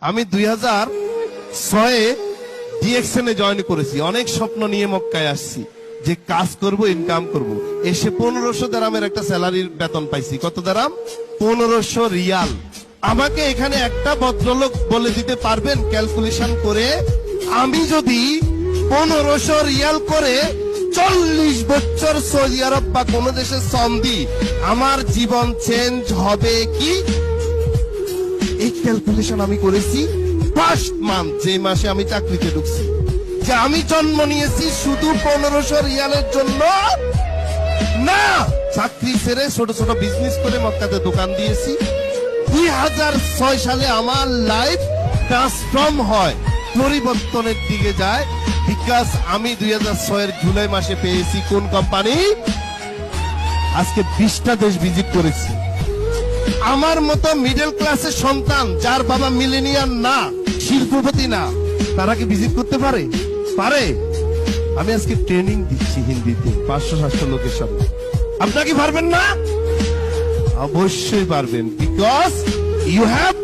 আমি 2006-এ ডিএক্সএনে জয়েন করেছি। অনেক স্বপ্ন নিয়ে মক্কায় আসছি যে কাজ করব, ইনকাম করব। এসে 1500 দিরহামের একটা স্যালারির বেতন পাইছি। কত দিরহাম? 1500 রিয়াল। আমাকে এখানে একটা ভদ্রলোক বলে দিতে পারবেন ক্যালকুলেশন করে, আমি যদি 1500 রিয়াল করে 40 বছর সৌদি আরব বা কোন দেশে শ্রম দিই, আমার জীবন চেঞ্জ হবে কি? এই ক্যালকুলেশন আমি করেছি ফার্স্ট মান্থ, যে মাসে আমি চাকরিতে ঢুকছি, যে আমি জন্ম নিয়েছি শুধু 1500 রিয়ালের জন্য না। চাকরি ছেড়ে ছোট ছোট বিজনেস করে মক্কাতে দোকান দিয়েছি। 2006 সালে আমার লাইফ ট্রান্সফর্ম হয়, পরিবর্তনের দিকে যায়। বিকজ আমি 2006-এর জুলাই মাসে পেয়েছি কোন কোম্পানি? আজকে 20টা দেশ ভিজিট করেছি। আমার মতো মিডল ক্লাসের সন্তান, যার বাবা মিলেনিয়ার না, শিল্পপতি না, তারা কি ভিজিট করতে পারে? পারে? আমি আজকে ট্রেনিং দিচ্ছি হিন্দিতে 500-700 লোকের সামনে। আপনারা কি পারবেন না? অবশ্যই পারবেন, বিকজ ইউ হ্যাভ